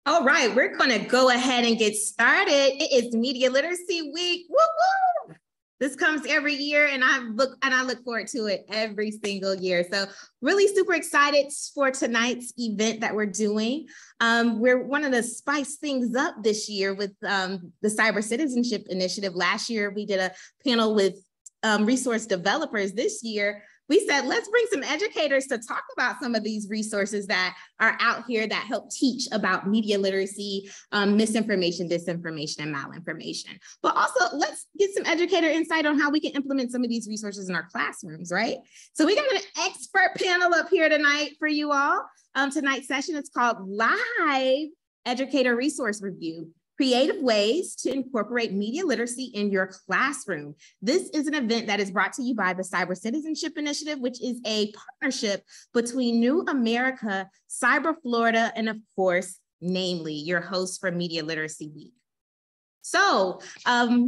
All right, we're going to go ahead and get started. It is Media Literacy Week. Woo woo! This comes every year, and I look forward to it every single year. So, really super excited for tonight's event that we're doing. We're wanting to spice things up this year with the Cyber Citizenship Initiative. Last year, we did a panel with resource developers. This year, we said, let's bring some educators to talk about some of these resources that are out here that help teach about media literacy, misinformation, disinformation, and malinformation. But also, let's get some educator insight on how we can implement some of these resources in our classrooms, right? So we got an expert panel up here tonight for you all. Tonight's session is called Live Educator Resource Review: Creative Ways to Incorporate Media Literacy in Your Classroom. This is an event that is brought to you by the Cyber Citizenship Initiative, which is a partnership between New America, Cyber Florida, and of course, namely, your host for Media Literacy Week. So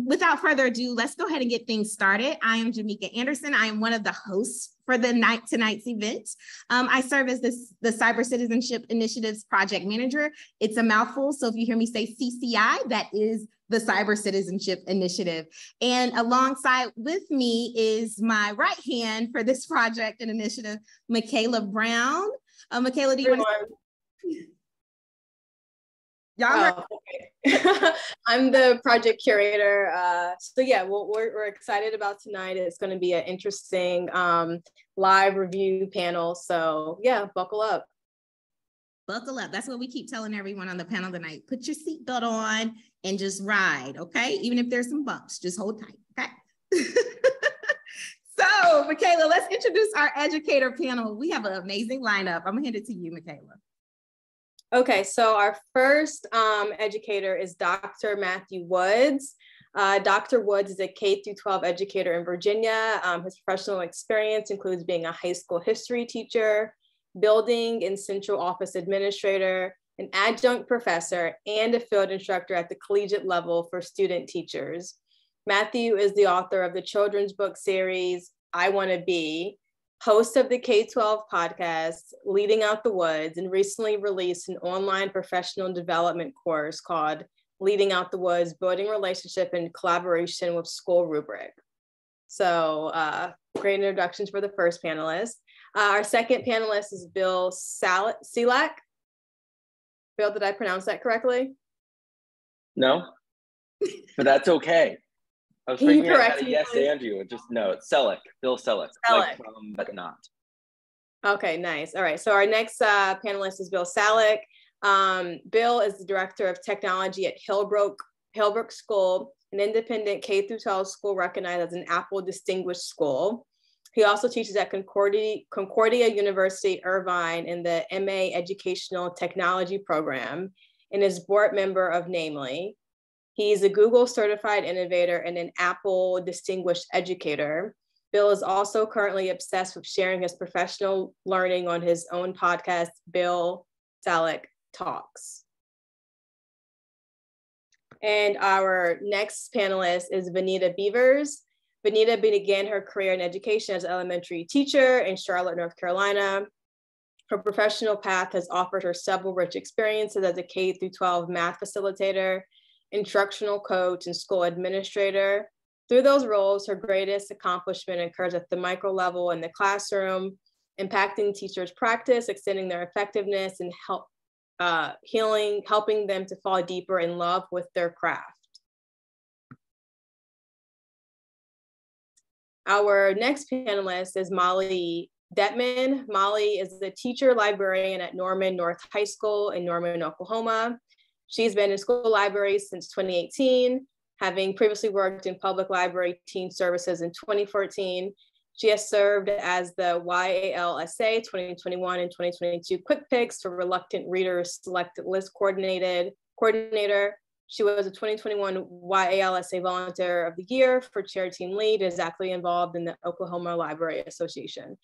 without further ado, let's go ahead and get things started. I am Jamika Anderson. I am one of the hosts for tonight's event. I serve as the Cyber Citizenship Initiative's project manager. It's a mouthful, so if you hear me say CCI, that is the Cyber Citizenship Initiative. And alongside with me is my right hand for this project and initiative, Michaela Brown. Michaela, do you want to? Y'all okay. I'm the project curator. So yeah, we're excited about tonight. It's going to be an interesting live review panel. So yeah, buckle up. Buckle up. That's what we keep telling everyone on the panel tonight. Put your seatbelt on and just ride, okay? Even if there's some bumps, just hold tight, okay? So, Michaela, let's introduce our educator panel. We have an amazing lineup. I'm gonna hand it to you, Michaela. Okay, so our first educator is Dr. Matthew Woods. Dr. Woods is a K-12 educator in Virginia. His professional experience includes being a high school history teacher, building and central office administrator, an adjunct professor, and a field instructor at the collegiate level for student teachers. Matthew is the author of the children's book series, I Want to Be, host of the K-12 podcast, Leading Out the Woods, and recently released an online professional development course called Leading Out the Woods, Building Relationship and Collaboration with School Rubric. So great introductions for the first panelist. Our second panelist is Bill Selak. Bill, did I pronounce that correctly? No, but that's okay. I was thinking I had a yes and you. Just no, it's Selak, Bill Selak. Like but not. Okay, nice. All right, so our next panelist is Bill Selak. Bill is the director of technology at Hillbrook School, an independent K-12 school recognized as an Apple Distinguished School. He also teaches at Concordia University, Irvine in the MA Educational Technology program and is board member of Namely. He's a Google certified innovator and an Apple Distinguished Educator. Bill is also currently obsessed with sharing his professional learning on his own podcast, Bill Selak Talks. And our next panelist is Vanita Beavers. Vanita began her career in education as an elementary teacher in Charlotte, North Carolina. Her professional path has offered her several rich experiences as a K-12 math facilitator, instructional coach, and school administrator. Through those roles, her greatest accomplishment occurs at the micro level in the classroom, impacting teachers' practice, extending their effectiveness, and helping them to fall deeper in love with their craft. Our next panelist is Molly Detman. Molly is the teacher librarian at Norman North High School in Norman, Oklahoma. She's been in school libraries since 2018, having previously worked in public library teen services in 2014. She has served as the YALSA 2021 and 2022 Quick Picks for Reluctant Readers Select List Coordinator. She was a 2021 YALSA Volunteer of the Year for Chair Team Lead, is actively involved in the Oklahoma Library Association.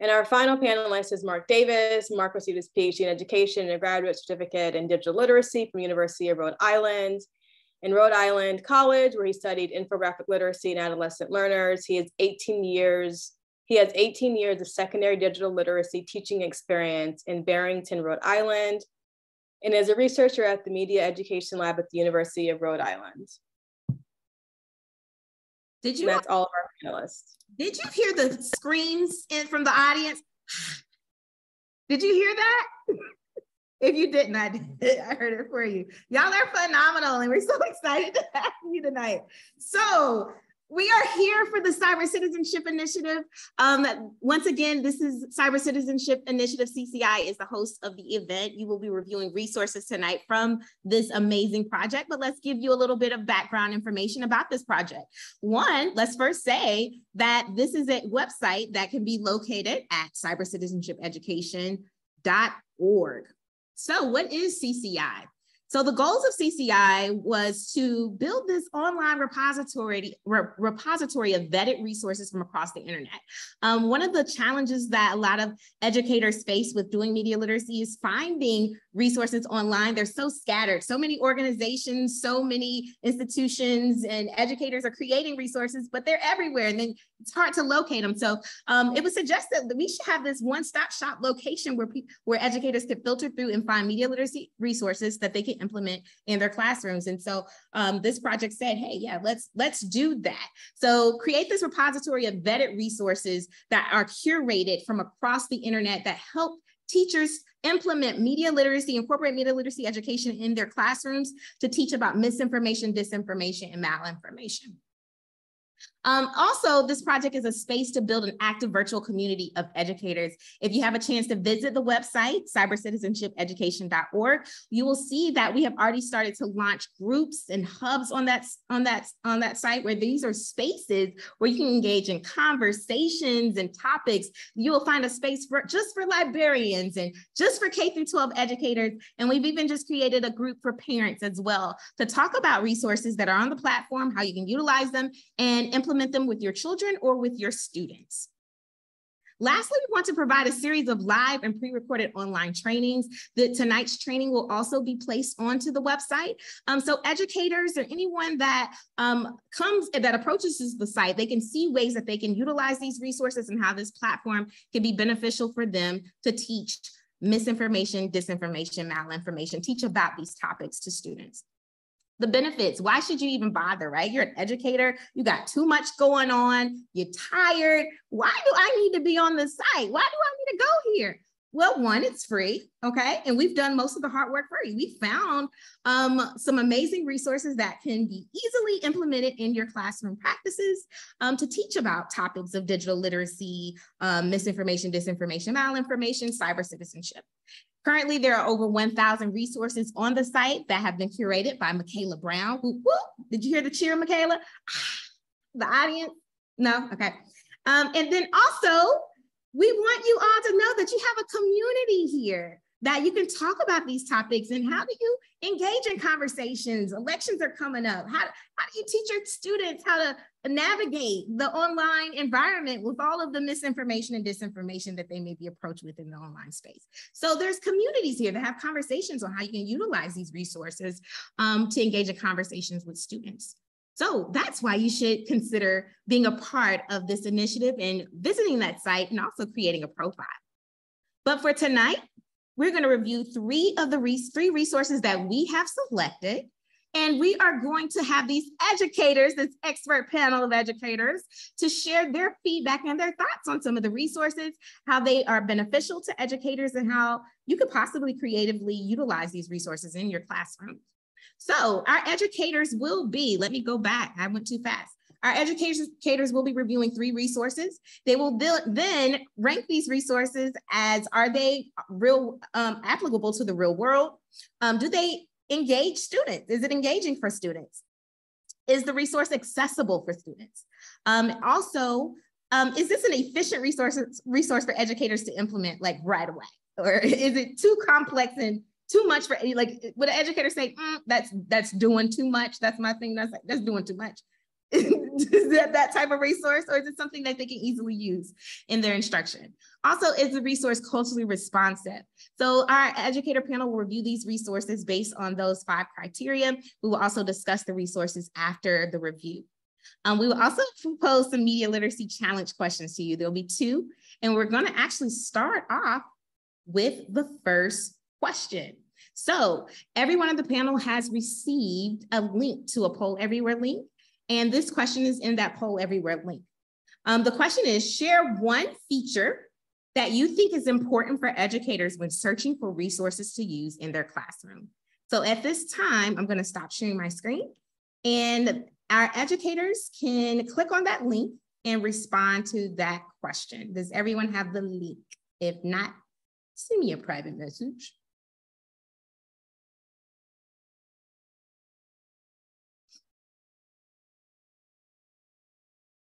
And our final panelist is Mark Davis. Mark received his PhD in education and a graduate certificate in digital literacy from University of Rhode Island. In Rhode Island College, where he studied infographic literacy and adolescent learners, he has 18 years of secondary digital literacy teaching experience in Barrington, Rhode Island. and is a researcher at the Media Education Lab at the University of Rhode Island. And that's all of our panelists. Did you hear the screams from the audience? Did you hear that? If you didn't, I did. I heard it for you. Y'all are phenomenal, and we're so excited to have you tonight. So we are here for the Cyber Citizenship Initiative. Once again, this is Cyber Citizenship Initiative. CCI is the host of the event. You will be reviewing resources tonight from this amazing project, but let's give you a little bit of background information about this project. One, let's first say that this is a website that can be located at cybercitizenshipeducation.org. So what is CCI? So the goals of CCI was to build this online repository of vetted resources from across the internet. One of the challenges that a lot of educators face with doing media literacy is finding resources online. They're so scattered. So many organizations, so many institutions and educators are creating resources, but they're everywhere. And then it's hard to locate them. So it was suggested that we should have this one-stop shop location where educators could filter through and find media literacy resources that they can implement in their classrooms. And so this project said, hey, yeah, let's do that. So create this repository of vetted resources that are curated from across the internet that help teachers implement media literacy, incorporate media literacy education in their classrooms to teach about misinformation, disinformation, and malinformation. Also, this project is a space to build an active virtual community of educators. If you have a chance to visit the website, cybercitizenshipeducation.org, you will see that we have already started to launch groups and hubs on that site, where these are spaces where you can engage in conversations and topics. You will find a space just for librarians and just for K through 12 educators. And we've even just created a group for parents as well to talk about resources that are on the platform, how you can utilize them and implement them with your children or with your students. Lastly, we want to provide a series of live and pre-recorded online trainings. Tonight's training will also be placed onto the website. So educators or anyone that approaches the site, they can see ways that they can utilize these resources and how this platform can be beneficial for them to teach misinformation, disinformation, malinformation, teach about these topics to students. The benefits, why should you even bother, right? You're an educator, you got too much going on, you're tired. Why do I need to be on the site? Why do I need to go here? Well, one, it's free, okay? And we've done most of the hard work for you. We found some amazing resources that can be easily implemented in your classroom practices to teach about topics of digital literacy, misinformation, disinformation, malinformation, cyber citizenship. Currently, there are over 1,000 resources on the site that have been curated by Michaela Brown. Whoop, whoop. Did you hear the cheer, Michaela? The audience? No? Okay. And then also, we want you all to know that you have a community here, that you can talk about these topics and how do you engage in conversations. Elections are coming up. How do you teach your students how to navigate the online environment with all of the misinformation and disinformation that they may be approached with in the online space? So there's communities here that have conversations on how you can utilize these resources to engage in conversations with students. So that's why you should consider being a part of this initiative and visiting that site and also creating a profile. But for tonight, we're going to review three resources that we have selected. And we are going to have these educators, this expert panel of educators, to share their feedback and their thoughts on some of the resources, how they are beneficial to educators, and how you could possibly creatively utilize these resources in your classroom. So our educators will be, let me go back, I went too fast. Our educators will be reviewing three resources. They will then rank these resources as, are they applicable to the real world? Do they engage students? Is it engaging for students? Is the resource accessible for students? Also, is this an efficient resource for educators to implement like right away? Or is it too complex and too much for, like, would an educator say, that's doing too much? That's my thing, that's doing too much. Is that type of resource, or is it something that they can easily use in their instruction? Also, is the resource culturally responsive? So our educator panel will review these resources based on those 5 criteria. We will also discuss the resources after the review. We will also propose some media literacy challenge questions to you. There'll be 2, and we're going to actually start off with the first question. So everyone on the panel has received a link to a Poll Everywhere link. And this question is in that Poll Everywhere link. The question is, share one feature that you think is important for educators when searching for resources to use in their classroom. So at this time, I'm going to stop sharing my screen, and our educators can click on that link and respond to that question. Does everyone have the link? If not, send me a private message.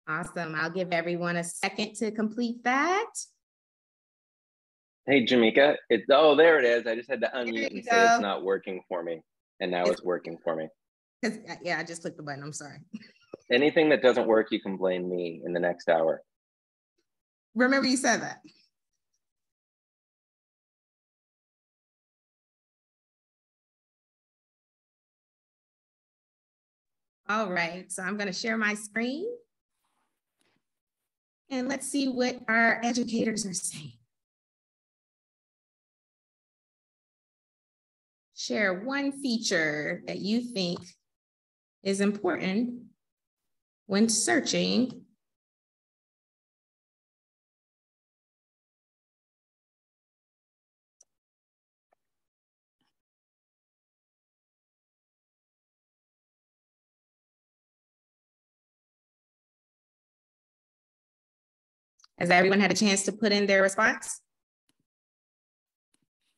Awesome. I'll give everyone a second to complete that. Hey, Jamika, oh, there it is. I just had to unmute and say it's not working for me. And now it's working for me. Yeah, I just clicked the button. I'm sorry. Anything that doesn't work, you can blame me in the next hour. Remember you said that. All right, so I'm going to share my screen. And let's see what our educators are saying. Share one feature that you think is important when searching Has everyone had a chance to put in their response?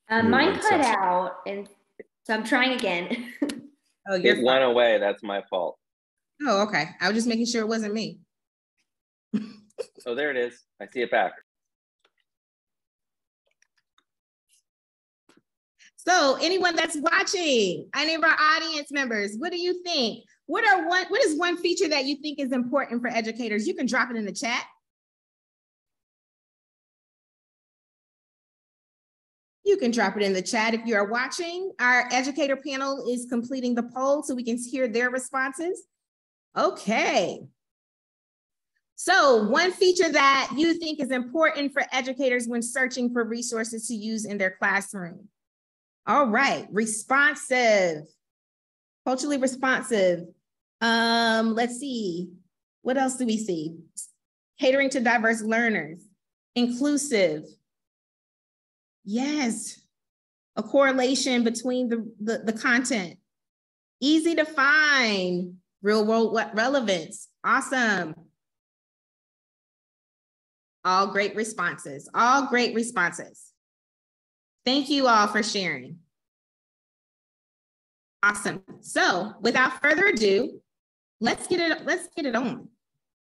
Mine cut out, and so I'm trying again. Oh, it went away. That's my fault. Oh, okay. I was just making sure it wasn't me. Oh, there it is. I see it back. So anyone that's watching, any of our audience members, what do you think? What is one feature that you think is important for educators? You can drop it in the chat. You can drop it in the chat if you are watching. Our educator panel is completing the poll so we can hear their responses. Okay. So one feature that you think is important for educators when searching for resources to use in their classroom. All right, responsive, culturally responsive. Let's see, what else do we see? Catering to diverse learners, inclusive. Yes, a correlation between the content. Easy to find, real world relevance, awesome. All great responses, all great responses. Thank you all for sharing. Awesome. So without further ado, let's get it on,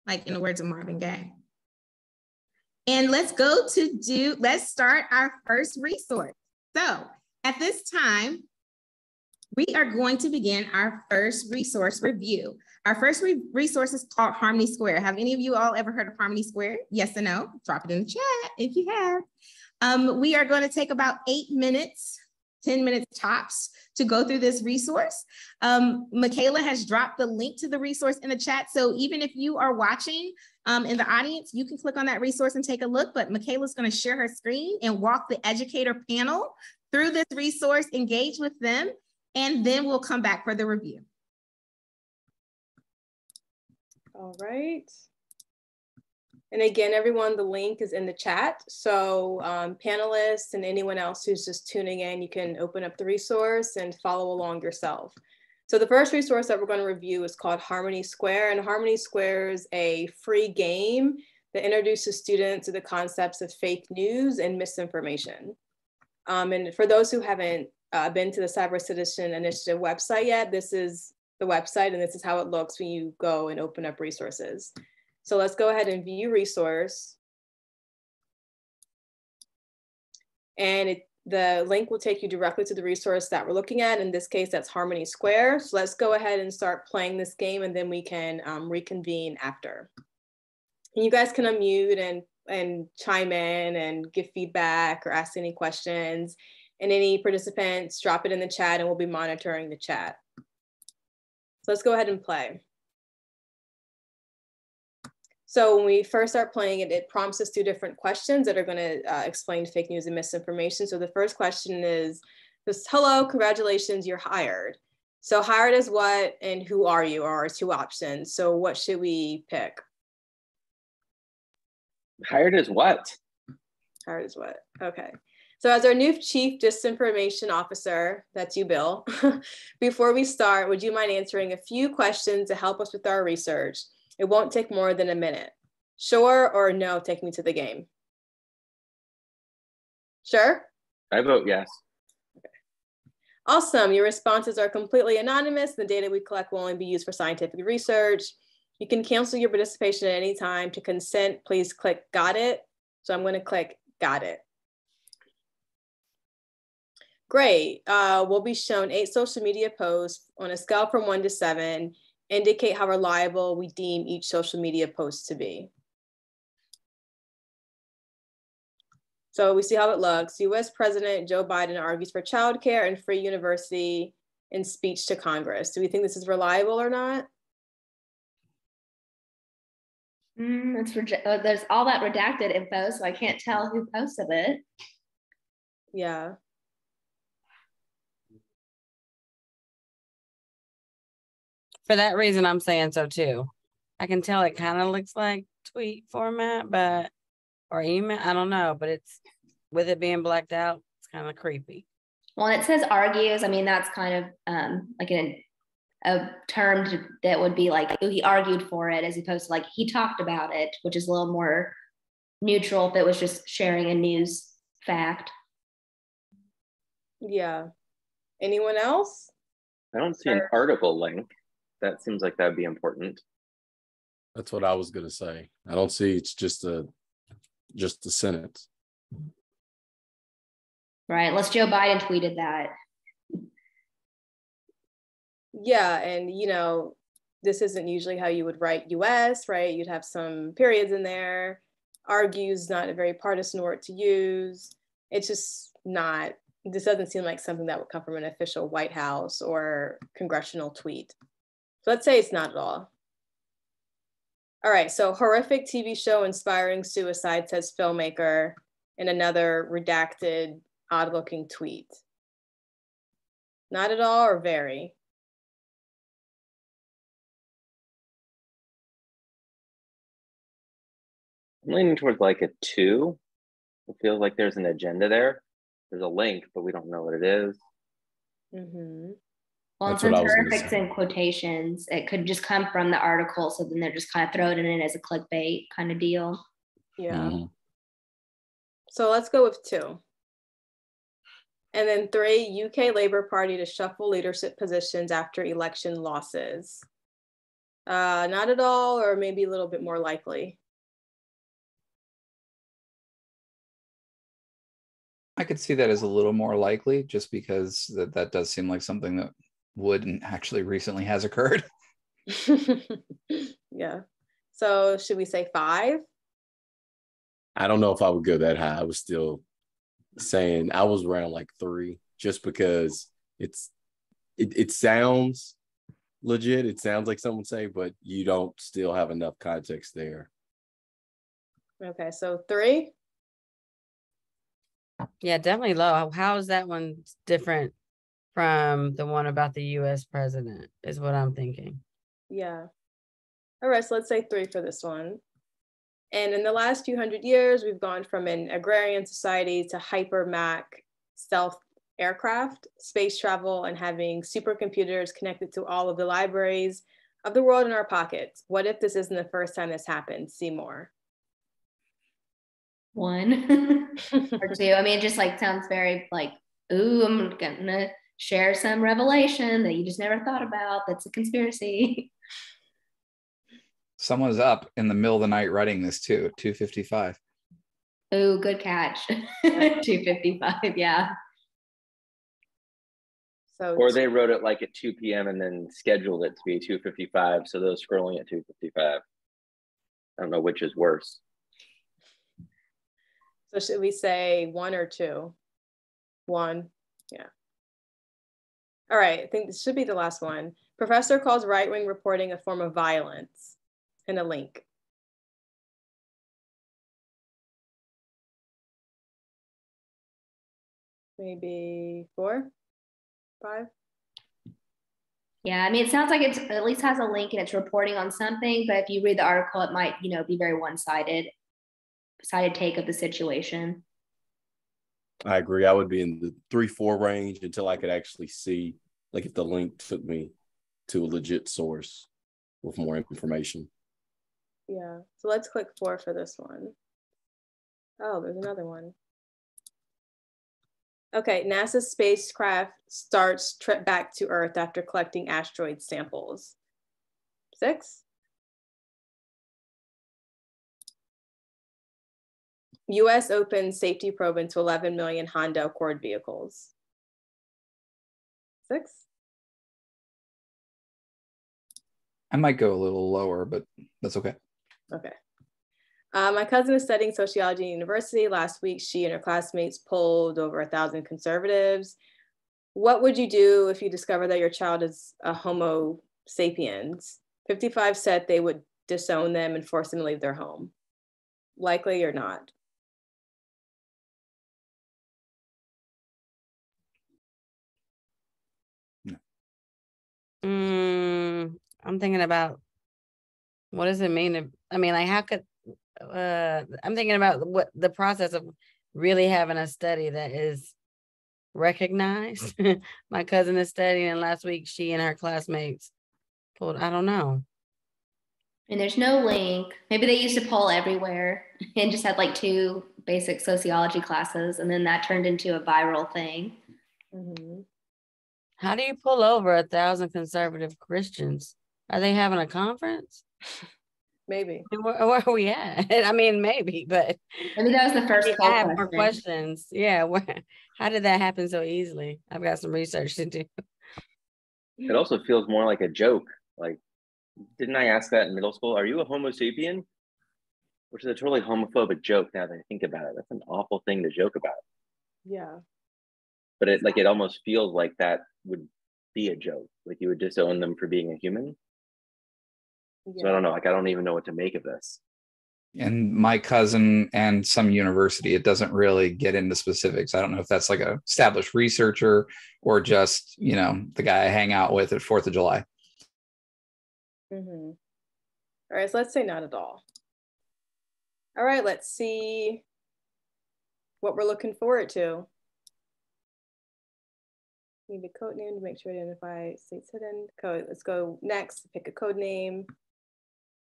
like in the words of Marvin Gaye. And let's start our first resource. So at this time, we are going to begin our first resource review. Our first resource is called Harmony Square. Have any of you all ever heard of Harmony Square? Yes or no? Drop it in the chat if you have. We are going to take about 8 minutes, 10 minutes tops to go through this resource. Michaela has dropped the link to the resource in the chat. So even if you are watching in the audience, you can click on that resource and take a look, but Michaela's going to share her screen and walk the educator panel through this resource, engage with them, and then we'll come back for the review. All right. And again, everyone, the link is in the chat. So panelists and anyone else who's just tuning in, you can open up the resource and follow along yourself. So the first resource that we're going to review is called Harmony Square. And Harmony Square is a free game that introduces students to the concepts of fake news and misinformation. And for those who haven't been to the Cyber Citizenship Initiative website yet, this is the website and this is how it looks when you go and open up resources. So let's go ahead and view resource. And the link will take you directly to the resource that we're looking at. In this case, that's Harmony Square. So let's go ahead and start playing this game and then we can reconvene after. And you guys can unmute and chime in and give feedback or ask any questions. And any participants, drop it in the chat and we'll be monitoring the chat. So let's go ahead and play. So when we first start playing it, it prompts us 2 different questions that are going to explain fake news and misinformation. So the first question is, Just hello, congratulations, you're hired. So hired as what and who are you are our two options. So what should we pick? Hired as what? Hired as what? Okay. So as our new Chief Disinformation Officer, that's you, Bill, before we start, would you mind answering a few questions to help us with our research? It won't take more than a minute. Sure or no, take me to the game? Sure? I vote yes. Okay. Awesome. Your responses are completely anonymous. The data we collect will only be used for scientific research. You can cancel your participation at any time. To consent, please click got it. So I'm going to click got it. Great. We'll be shown 8 social media posts on a scale from 1 to 7. Indicate how reliable we deem each social media post to be. So we see how it looks. US President Joe Biden argues for childcare and free university in speech to Congress. Do we think this is reliable or not? There's all that redacted info, so I can't tell who posted it. Yeah. For that reason, I'm saying so too. I can tell it kind of looks like tweet format, or email. I don't know, but it's with it being blacked out, it's kind of creepy. Well, it says argues. I mean, that's kind of like a term that would be like, oh, he argued for it, as opposed to like he talked about it, which is a little more neutral if it was just sharing a news fact. Yeah. Anyone else? I don't see an article link. That seems like that'd be important. That's what I was going to say. I don't see it's just a sentence. Right. Unless Joe Biden tweeted that. Yeah. And, you know, this isn't usually how you would write US, right? You'd have some periods in there. Argues, not a very partisan word to use. It's just not, this doesn't seem like something that would come from an official White House or congressional tweet. So let's say it's not at all. All right, so horrific TV show inspiring suicide, says filmmaker, in another redacted, odd-looking tweet. Not at all or very? I'm leaning towards like a 2. It feels like there's an agenda there. There's a link, but we don't know what it is. Mm-hmm. Well, and since horrific's in quotations, it could just come from the article. So then they're just kind of throwing it in as a clickbait kind of deal. Yeah. Mm-hmm. So let's go with 2. And then 3, UK Labour Party to shuffle leadership positions after election losses. Not at all, or maybe a little bit more likely. I could see that as a little more likely, just because that does seem like something that would and actually recently has occurred. Yeah. So should we say 5? I don't know if I would go that high. I was still saying I was around like 3, just because it sounds legit. It sounds like someone say, but you don't still have enough context there. Okay, so 3. Yeah, definitely low. How is that one different from the one about the US president is what I'm thinking. Yeah. All right, so let's say 3 for this one. And in the last few hundred years, we've gone from an agrarian society to hypermac stealth aircraft, space travel, and having supercomputers connected to all of the libraries of the world in our pockets. What if this isn't the first time this happened? See more. 1 or 2. I mean, it just like sounds very like, ooh, I'm gonna share some revelation that you just never thought about. That's a conspiracy. Someone's up in the middle of the night writing this too, 2:55. Ooh, good catch. 2:55, yeah. So, or they wrote it like at 2 p.m. and then scheduled it to be 2:55. So those scrolling at 2:55. I don't know which is worse. So should we say 1 or 2? 1, yeah. All right, I think this should be the last one. Professor calls right-wing reporting a form of violence, and a link. maybe 4, 5. Yeah, I mean, it sounds like it at least has a link and it's reporting on something, but if you read the article, it might, be very one-sided take of the situation. I agree. I would be in the 3-4 range until I could actually see, like, if the link took me to a legit source with more information. Yeah, so let's click 4 for this one. Oh, there's another one. Okay, NASA spacecraft starts trip back to Earth after collecting asteroid samples. 6. US opens safety probe into 11 million Honda Accord vehicles. 6. I might go a little lower, but that's okay. Okay. My cousin is studying sociology at university. Last week, she and her classmates polled over 1,000 conservatives. What would you do if you discover that your child is a Homo sapiens? 55 said they would disown them and force them to leave their home. Likely or not? I'm thinking about what does it mean to, I mean, like, how could, I'm thinking about what the process of really having a study that is recognized. My cousin is studying, and last week she and her classmates pulled, I don't know. And there's no link. Maybe they used to poll everywhere and just had like 2 basic sociology classes, and then that turned into a viral thing. Mm-hmm. How do you pull over 1,000 conservative Christians? Are they having a conference? Maybe. Where are we at? I mean, maybe, but maybe that was the first I have more questions. Yeah, how did that happen so easily? I've got some research to do. It also feels more like a joke. Like, didn't I ask that in middle school? Are you a Homo sapien? Which is a totally homophobic joke now that I think about it. That's an awful thing to joke about. Yeah. But it almost feels like that would be a joke. Like you would disown them for being a human. Yeah. So I don't know. Like, I don't even know what to make of this. And my cousin and some university, it doesn't really get into specifics. I don't know if that's like a established researcher or just, the guy I hang out with at 4th of July. Mm-hmm. All right, so let's say not at all. All right, let's see what we're looking forward to. Need a code name to make sure to identify states hidden. Code. Let's go next. Pick a code name.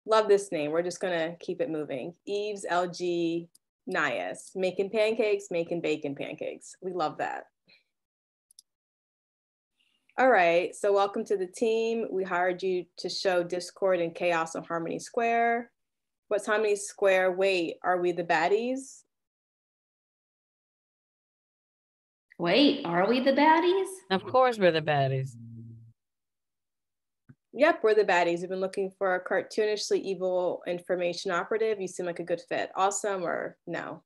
Love this name. We're just gonna keep it moving. Eves LG Nias. Making pancakes, making bacon pancakes. We love that. All right, so welcome to the team. We hired you to show discord and chaos on Harmony Square. What's Harmony Square? Wait, are we the baddies? Wait, are we the baddies? Of course we're the baddies. Yep, we're the baddies. We've been looking for a cartoonishly evil information operative. You seem like a good fit. Awesome or no?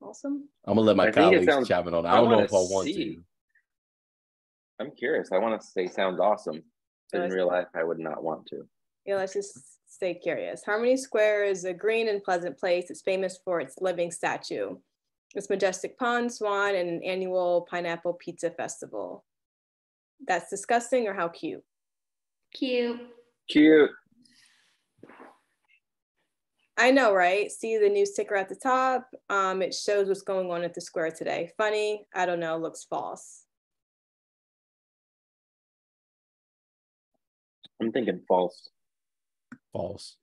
Awesome. I'm gonna let my colleagues chime in on it. I don't know if I want to. I'm curious. I want to say sounds awesome. But in real life, I would not want to. Yeah, let's just stay curious. Harmony Square is a green and pleasant place. It's famous for its living statue, its majestic pond, swan, and an annual pineapple pizza festival. That's disgusting, or how cute? Cute. Cute. I know, right? See the new sticker at the top? It shows what's going on at the square today. Funny, I don't know, looks false. I'm thinking false. False.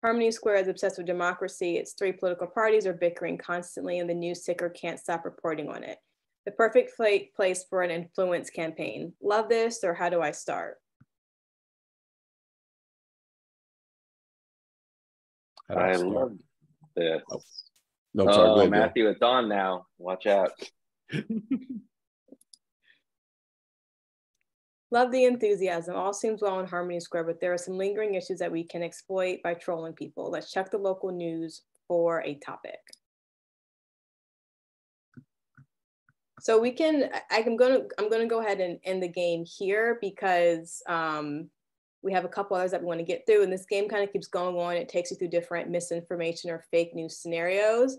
Harmony Square is obsessed with democracy. Its 3 political parties are bickering constantly, and the news ticker can't stop reporting on it. The perfect place for an influence campaign. Love this, or how do I start? I love this. Oh, no, sorry, go ahead, Matthew, it's on now. Watch out. Love the enthusiasm. All seems well in Harmony Square, but there are some lingering issues that we can exploit by trolling people. Let's check the local news for a topic. So we can, I'm gonna go ahead and end the game here because We have a couple others that we want to get through, and this game kind of keeps going on. It takes you through different misinformation or fake news scenarios.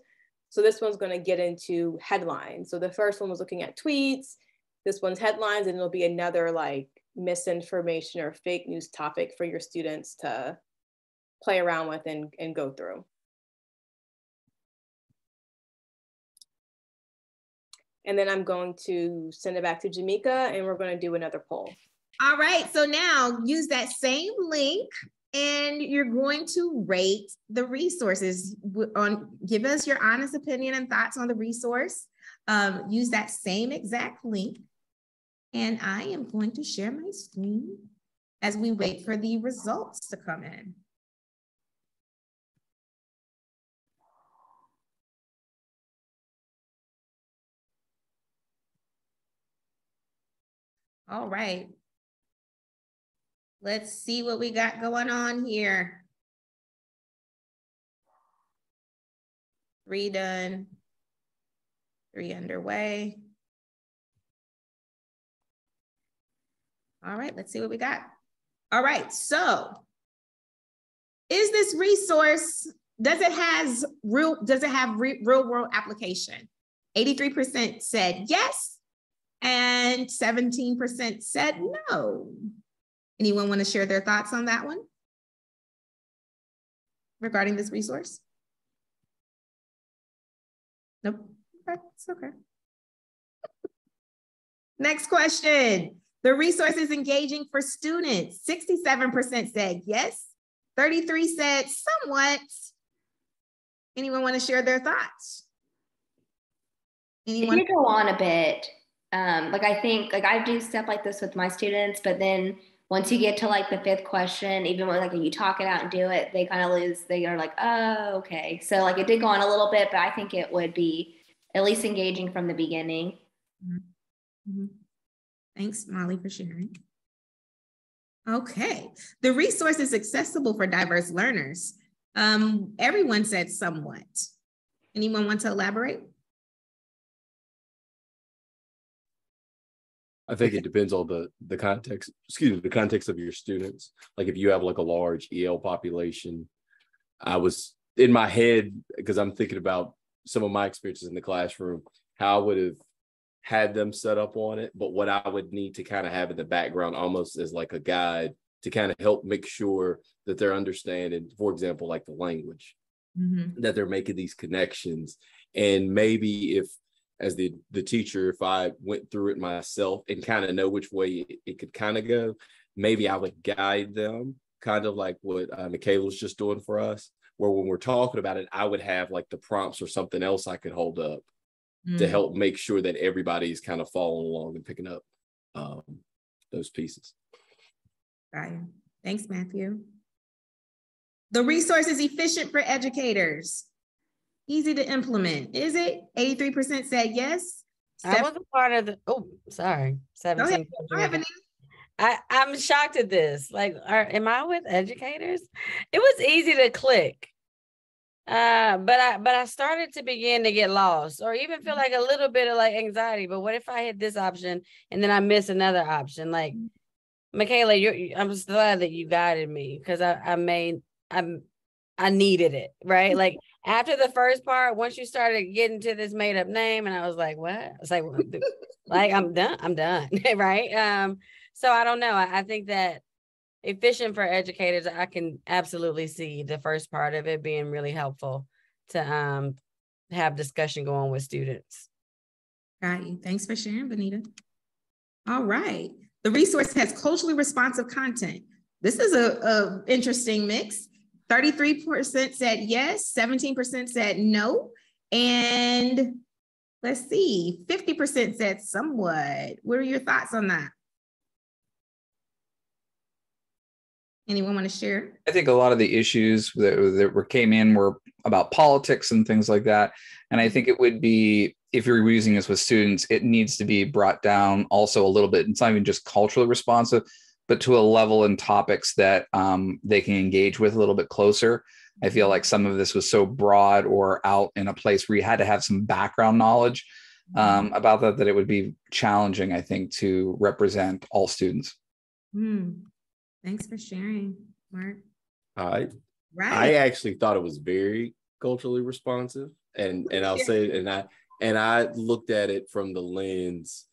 So this one's going to get into headlines. So the first one was looking at tweets. This one's headlines, and it'll be another like misinformation or fake news topic for your students to play around with and go through. And then I'm going to send it back to Jamika, and we're going to do another poll. All right, so now use that same link and you're going to rate the resources. Give us your honest opinion and thoughts on the resource. Use that same exact link. And I am going to share my screen as we wait for the results to come in. All right. Let's see what we got going on here. 3 done, 3 underway. All right, let's see what we got. All right, so is this resource, does it have real world application? 83% said yes, and 17% said no. Anyone want to share their thoughts on that one regarding this resource? Nope. Okay, it's okay. Next question. The resource is engaging for students. 67% said yes. 33% said somewhat. Anyone want to share their thoughts? Anyone? It did go on a bit. I think I do stuff like this with my students, but then once you get to like the 5th question, even when you talk it out and do it, they kind of lose. They are like, oh, okay. So it did go on a little bit, but I think it would be at least engaging from the beginning. Mm-hmm. Thanks, Molly, for sharing. Okay, the resource is accessible for diverse learners. Everyone said somewhat. Anyone want to elaborate? I think it depends on the context, the context of your students. Like if you have like a large EL population, I was in my head, because I'm thinking about some of my experiences in the classroom, how I would have had them set up on it, but what I would need to kind of have in the background almost as like a guide to kind of help make sure that they're understanding, for example, like the language, that they're making these connections. And maybe if, as the teacher, if I went through it myself and kind of know which way it could kind of go, maybe I would guide them, kind of like what Michaela was just doing for us, where when we're talking about it, I would have like the prompts or something else I could hold up to help make sure that everybody's kind of following along and picking up those pieces. Right. Thanks, Matthew. The resource is efficient for educators. Easy to implement. Is it? 83% said yes. I wasn't part of the, oh, sorry. 17. Go ahead, I'm shocked at this. Am I with educators? It was easy to click. But I started to begin to get lost or even feel like a little bit of like anxiety. But what if I hit this option and then I miss another option? Like, Michaela, I'm just glad that you guided me because I needed it, right? Like after the first part, once you started getting to this made up name, and I was like, what? I was like, I'm done, right? So I don't know. I think that efficient for educators, I can absolutely see the first part of it being really helpful to have discussion going with students. Got you. Thanks for sharing, Benita. All right. The resource has culturally responsive content. This is a interesting mix. 33% said yes, 17% said no, and let's see, 50% said somewhat. What are your thoughts on that? Anyone want to share? I think a lot of the issues that came in were about politics and things like that. And I think it would be, if you're using this with students, it needs to be brought down also a little bit. It's not even just culturally responsive, but to a level and topics that they can engage with a little bit closer. I feel like some of this was so broad or out in a place where you had to have some background knowledge about that it would be challenging, I think, to represent all students. Thanks for sharing, Mark. I Right. actually thought it was very culturally responsive, and I'll say, and I looked at it from the lens,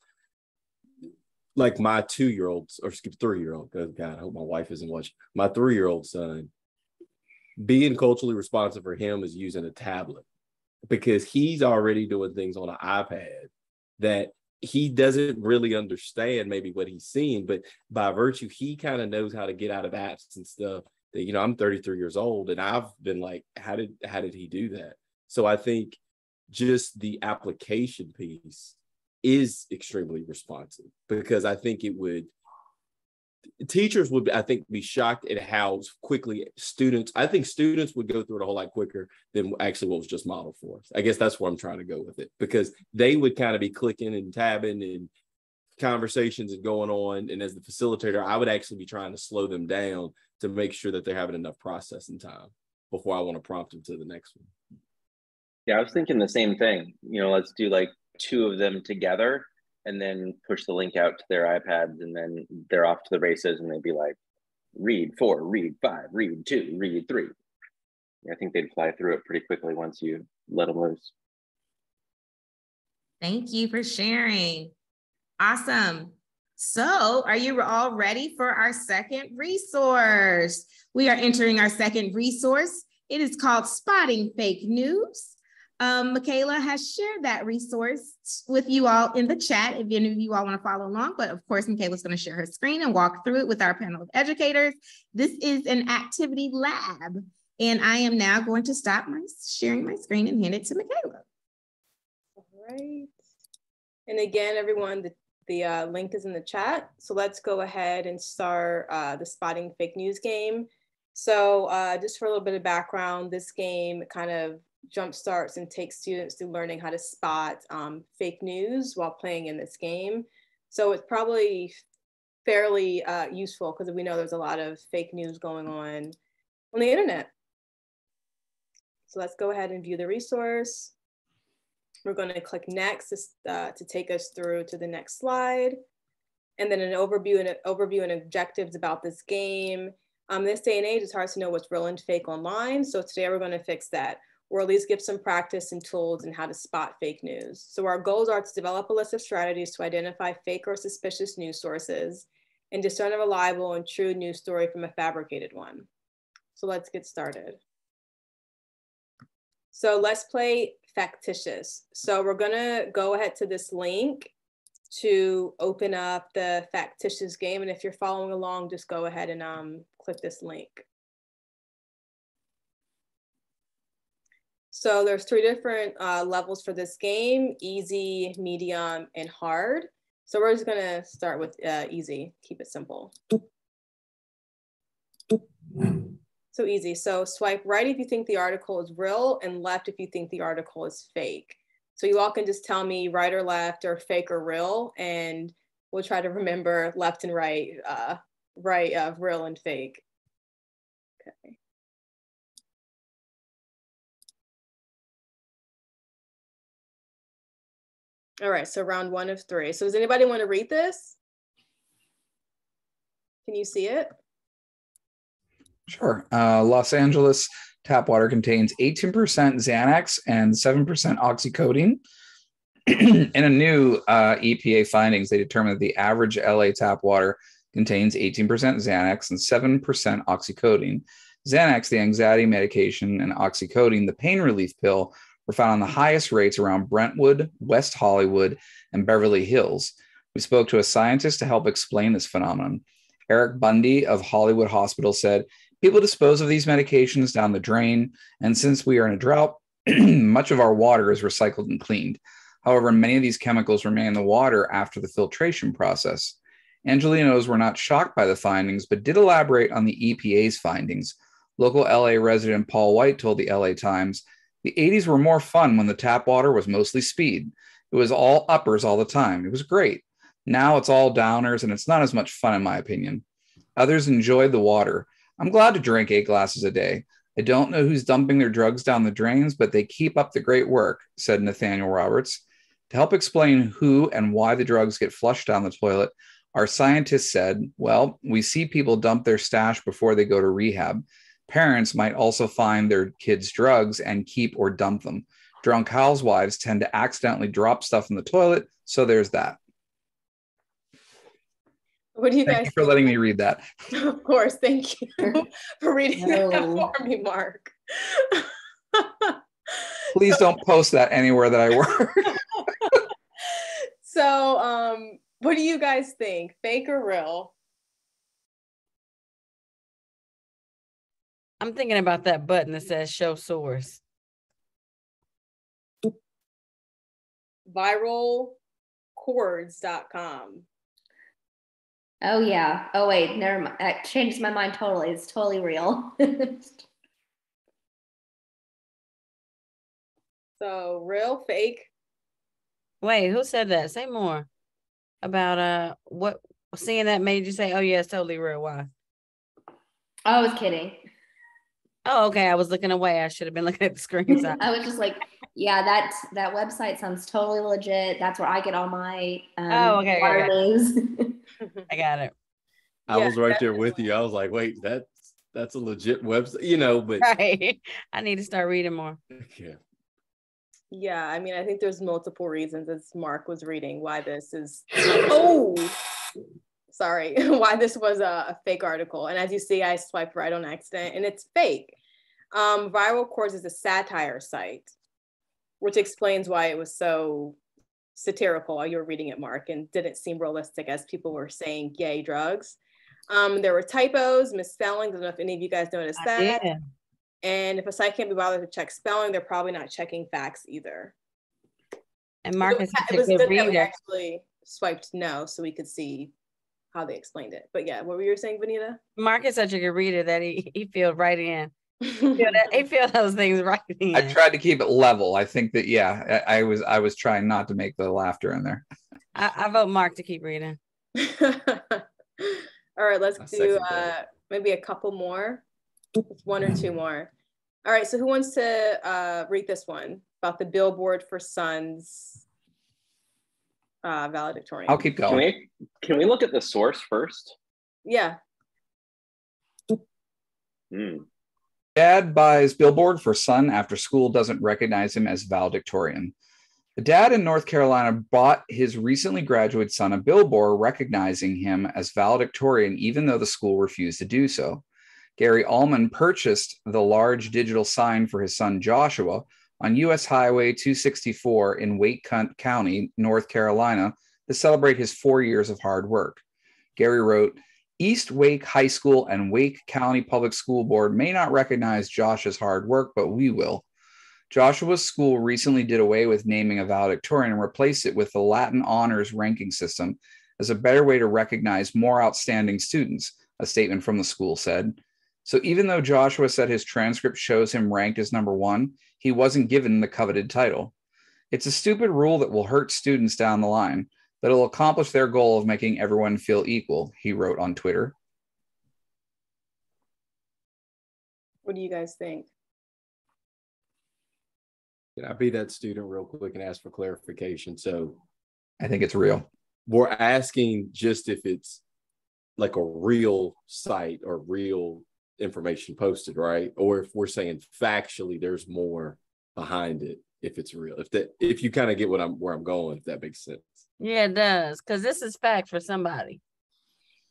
like my 2-year-old, or 3-year-old, God, I hope my wife isn't watching. My 3-year-old son, being culturally responsive for him is using a tablet, because he's already doing things on an iPad that he doesn't really understand maybe what he's seeing, but by virtue, he kind of knows how to get out of apps and stuff that, you know, I'm 33 years old and I've been like, how did he do that? So I think just the application piece is extremely responsive, because I think teachers would, I think, be shocked at how quickly students would go through it a whole lot quicker than actually what was just modeled for us. I guess that's where I'm trying to go with it, because they would kind of be clicking and tabbing and conversations and going on. And as the facilitator, I would actually be trying to slow them down to make sure that they're having enough processing time before I want to prompt them to the next one. Yeah, I was thinking the same thing. You know, let's do like 2 of them together and then push the link out to their iPads, and then they're off to the races, and they'd be like, read 4, read 5, read 2, read 3. I think they'd fly through it pretty quickly once you let them loose. Thank you for sharing. Awesome. So are you all ready for our second resource? We are entering our second resource. It is called Spotting Fake News. Michaela has shared that resource with you all in the chat if any of you all want to follow along, but of course, Michaela's going to share her screen and walk through it with our panel of educators. This is an activity lab, and I am now going to stop sharing my screen and hand it to Michaela. All right. And again, everyone, the link is in the chat. So let's go ahead and start the Spotting Fake News game. So just for a little bit of background, this game kind of jumpstarts and takes students through learning how to spot fake news while playing in this game. So it's probably fairly useful, because we know there's a lot of fake news going on the internet. So let's go ahead and view the resource. We're going to click next to take us through to the next slide. And then an overview and objectives about this game. This day and age, it's hard to know what's real and fake online. So today we're going to fix that, or at least give some practice and tools in how to spot fake news. So our goals are to develop a list of strategies to identify fake or suspicious news sources and discern a reliable and true news story from a fabricated one. So let's get started. So let's play Factitious. So we're gonna go ahead to this link to open up the Factitious game. And if you're following along, just go ahead and click this link. So there's 3 different levels for this game: easy, medium, and hard. So we're just gonna start with easy, keep it simple. So easy. So swipe right if you think the article is real, and left if you think the article is fake. So you all can just tell me right or left, or fake or real, and we'll try to remember left and right, real and fake. Okay. All right, so round 1 of 3. So does anybody want to read this? Can you see it? Sure. Los Angeles tap water contains 18% Xanax and 7% oxycodone. In a new EPA findings, they determined that the average LA tap water contains 18% Xanax and 7% oxycodone. Xanax, the anxiety medication, and oxycodone, the pain relief pill, were found on the highest rates around Brentwood, West Hollywood, and Beverly Hills. We spoke to a scientist to help explain this phenomenon. Eric Bundy of Hollywood Hospital said, "People dispose of these medications down the drain, and since we are in a drought, much of our water is recycled and cleaned. However, many of these chemicals remain in the water after the filtration process." Angelenos were not shocked by the findings, but did elaborate on the EPA's findings. Local LA resident Paul White told the LA Times, "The 80s were more fun when the tap water was mostly speed. It was all uppers all the time. It was great. Now it's all downers, and it's not as much fun in my opinion. Others enjoyed the water. I'm glad to drink 8 glasses a day. I don't know who's dumping their drugs down the drains, but they keep up the great work," said Nathaniel Roberts. To help explain who and why the drugs get flushed down the toilet, Our scientists said, well, we see people dump their stash before they go to rehab. Parents might also find their kids drugs and keep or dump them. Drunk housewives tend to accidentally drop stuff in the toilet, so there's that. What do you Thank guys you for think? letting me read that. Of course, thank you for reading that for me, Mark. Please don't post that anywhere that I work. So, what do you guys think? Fake or real? I'm thinking about that button that says show source. Viralcords.com. Oh yeah. Oh wait, never mind. That changed my mind totally. It's totally real. So real, fake? Wait, who said that? Say more about what seeing that made you say, oh yeah, it's totally real. Why? I was kidding. Oh, okay. I was looking away. I should have been looking at the screenshot. I was just like, yeah, that website sounds totally legit. That's where I get all my okay. news. I got it. I was right there with you. I was like, wait, that's a legit website, but right. I need to start reading more. Yeah. Yeah, I mean, I think there's multiple reasons, as Mark was reading, why this is, why this was a fake article. And as you see, I swiped right on accident and it's fake. Viral Course is a satire site, which explains why it was so satirical while you were reading it, Mark, and didn't seem realistic as people were saying yay drugs. There were typos, misspellings. I don't know if any of you guys noticed that. Yeah. And if a site can't be bothered to check spelling, they're probably not checking facts either. And Mark is it was good that we actually swiped no so we could see how they explained it. But yeah, what were you saying, Vanita? Mark is such a good reader that he filled right in. He filled those things right in. I tried to keep it level. I think that, yeah, I was trying not to make the laughter in there. I vote Mark to keep reading. All right, let's do maybe a couple more. One or two more. All right, so who wants to read this one about the billboard for Sons valedictorian? I'll keep going. Can we look at the source first? Yeah. Dad buys billboard for son after school doesn't recognize him as valedictorian. The dad in North Carolina bought his recently graduated son a billboard recognizing him as valedictorian, even though the school refused to do so. Gary Allman purchased the large digital sign for his son Joshua on U.S. Highway 264 in Wake County, North Carolina, to celebrate his 4 years of hard work. Gary wrote, East Wake High School and Wake County Public School Board may not recognize Josh's hard work, but we will. Joshua's school recently did away with naming a valedictorian and replaced it with the Latin honors ranking system as a better way to recognize more outstanding students, a statement from the school said. So even though Joshua said his transcript shows him ranked as number one, he wasn't given the coveted title. It's a stupid rule that will hurt students down the line, but it'll accomplish their goal of making everyone feel equal, he wrote on Twitter. What do you guys think? Can I be that student real quick and ask for clarification? So I think it's real. We're asking just if it's like a real site or real information posted, right? Or if we're saying factually there's more behind it, if it's real. If you kind of get where I'm going, if that makes sense. Yeah, it does. Because this is fact for somebody.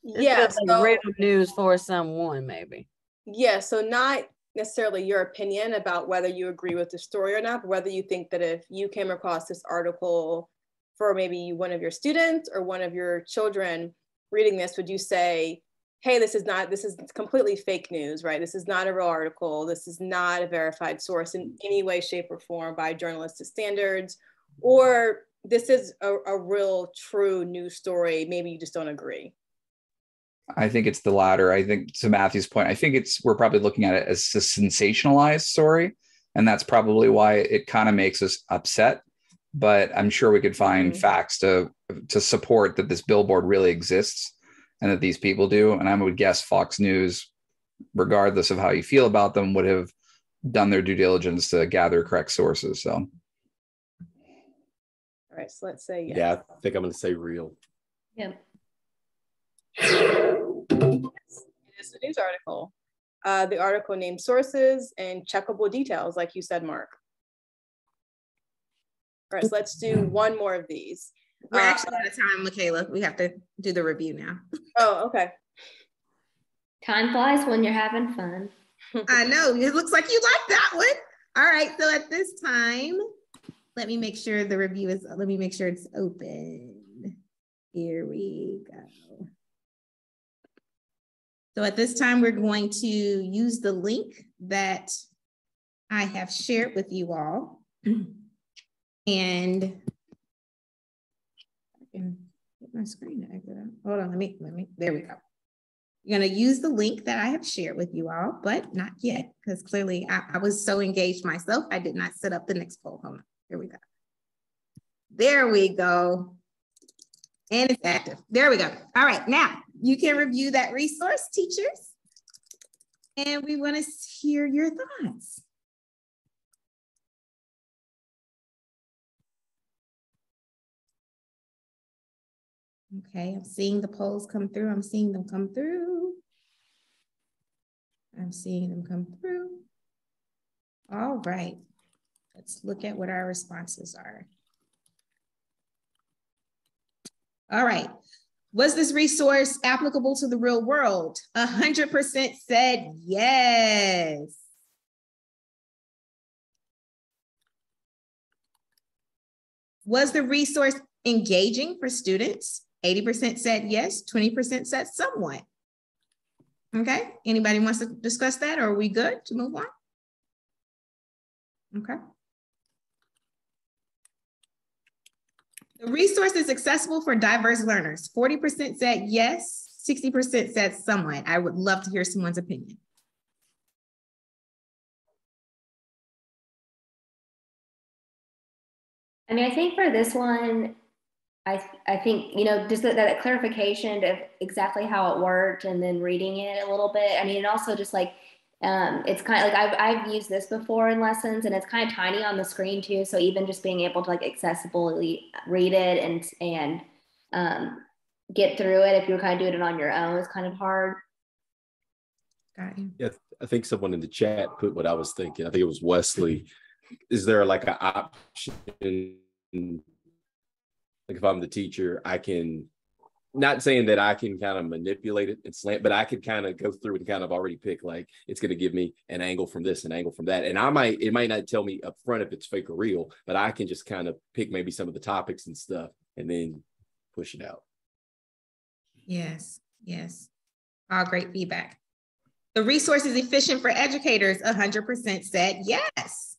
Yeah, like real news for someone, maybe. Yeah, so not necessarily your opinion about whether you agree with the story or not, but whether you think that if you came across this article for maybe one of your students or one of your children reading this, would you say, hey, this is completely fake news, right? This is not a real article. This is not a verified source in any way, shape, or form by journalistic standards, or this is a real, true news story. Maybe you just don't agree. I think it's the latter. I think, to Matthew's point, I think we're probably looking at it as a sensationalized story, and that's probably why it kind of makes us upset. But I'm sure we could find facts to support that this billboard really exists and that these people do. And I would guess Fox News, regardless of how you feel about them, would have done their due diligence to gather correct sources. So, all right, so let's say yes. Yeah, I think I'm going to say real. Yeah. It's a news article. The article named Sources and Checkable Details, like you said, Mark. All right, so let's do one more of these. We're actually out of time, Michaela. We have to do the review now. Oh, okay. Time flies when you're having fun. I know, it looks like you like that one. All right, so at this time, let me make sure the review is, let me make sure it's open. Here we go. So at this time, we're going to use the link that I have shared with you all. And I can get my screen to exit out. Hold on, let me, there we go. You're gonna use the link that I have shared with you all, but not yet, because clearly I was so engaged myself, I did not set up the next poll. Hold on, here we go. There we go. And it's active. There we go. All right, now you can review that resource, teachers. And we want to hear your thoughts. Okay, I'm seeing the polls come through. I'm seeing them come through. I'm seeing them come through. All right, let's look at what our responses are. All right, was this resource applicable to the real world? 100% said yes. Was the resource engaging for students? 80% said yes, 20% said somewhat. Okay, anybody wants to discuss that, or are we good to move on? Okay. The resource is accessible for diverse learners. 40% said yes, 60% said somewhat. I would love to hear someone's opinion. I mean, I think for this one, I think, you know, just that clarification of exactly how it worked and then reading it a little bit. I mean, and also just like, it's kind of like I've used this before in lessons, and it's kind of tiny on the screen too. So even just being able to like accessibly read it and get through it, if you're kind of doing it on your own, is kind of hard. Got you. Yeah, I think someone in the chat put what I was thinking. I think it was Wesley. Is there like an option? Like if I'm the teacher, I can, not saying that I can kind of manipulate it and slant, but I could kind of go through and kind of already pick like, it's going to give me an angle from this, an angle from that. And it might not tell me up front if it's fake or real, but I can just kind of pick maybe some of the topics and stuff and then push it out. Yes, yes. All great feedback. The resource is efficient for educators. 100% said yes.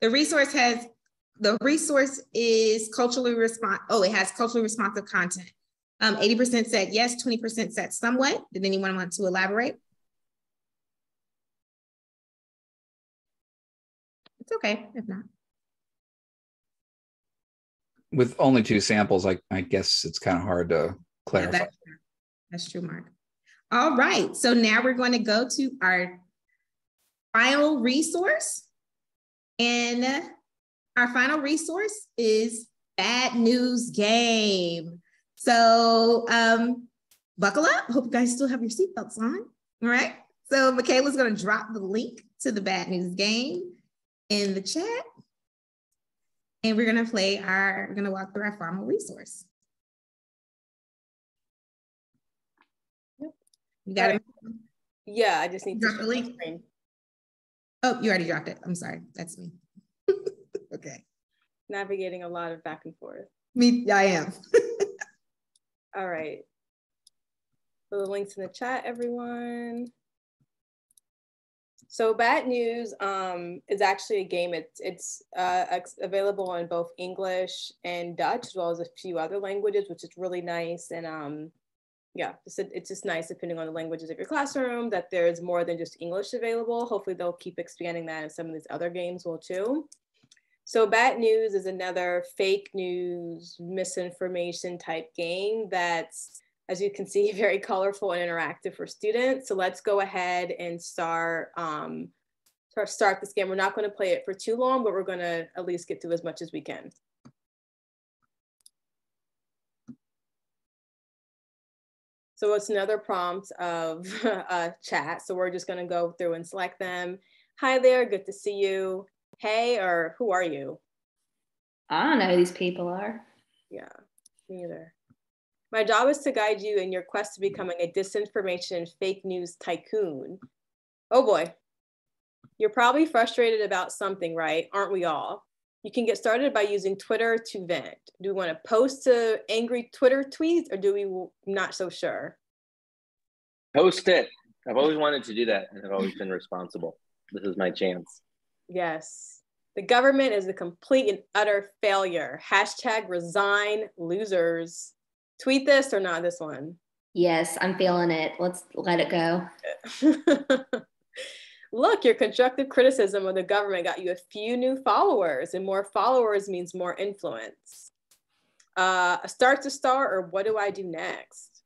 The resource is culturally it has culturally responsive content. 80% said yes, 20% said somewhat. Did anyone want to elaborate? It's okay if not. With only 2 samples, I guess it's kind of hard to clarify. Yeah, that's true, Mark. All right, so now we're going to go to our final resource. And our final resource is Bad News Game. So buckle up. Hope you guys still have your seatbelts on. All right. So Michaela's going to drop the link to the Bad News Game in the chat. And we're going to we're going to walk through our final resource. You got it? Yeah, I just need to drop the link. Oh, you already dropped it. I'm sorry. That's me. Okay. Navigating a lot of back and forth. I am. All right. So the links in the chat, everyone. So Bad News is actually a game. It's available in both English and Dutch, as well as a few other languages, which is really nice. And yeah, it's just nice, depending on the languages of your classroom, that there's more than just English available. Hopefully they'll keep expanding that, and some of these other games will too. So Bad News is another fake news, misinformation type game that's, as you can see, very colorful and interactive for students. So let's go ahead and start this game. We're not going to play it for too long, but we're going to at least get through as much as we can. So it's another prompt of a chat. So we're just gonna go through and select them. Hi there, good to see you. Hey, or who are you? I don't know who these people are. Yeah, me either. My job is to guide you in your quest to becoming a disinformation and fake news tycoon. Oh boy. You're probably frustrated about something, right? Aren't we all? You can get started by using Twitter to vent. Do we want to post to angry Twitter tweets, or do we not so sure? Post it. I've always wanted to do that, and I've always been responsible. This is my chance. Yes. The government is a complete and utter failure. Hashtag resign losers. Tweet this or not this one? Yes, I'm feeling it. Let's let it go. Look, your constructive criticism of the government got you a few new followers, and more followers means more influence. A start to start, or what do I do next?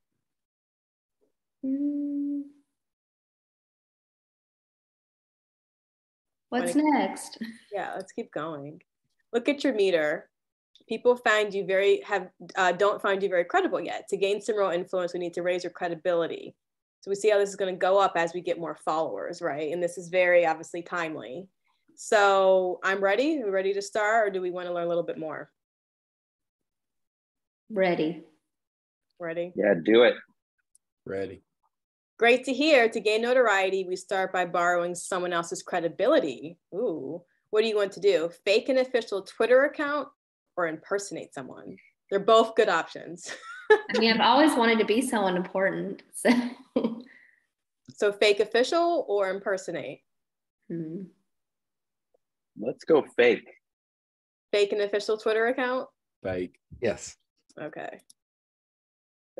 What's next? Yeah, let's keep going. Look at your meter. People find you don't find you very credible yet. To gain some real influence, we need to raise your credibility. So we see how this is going to go up as we get more followers, right? And this is very obviously timely. So I'm ready. Are we ready to start, or do we want to learn a little bit more? Ready. Ready? Yeah, do it. Ready. Great to hear. To gain notoriety, we start by borrowing someone else's credibility. Ooh, what do you want to do? Fake an official Twitter account or impersonate someone? They're both good options. I mean, I've always wanted to be someone important. So fake official or impersonate? Let's go fake. Fake an official Twitter account? Fake. Yes. Okay.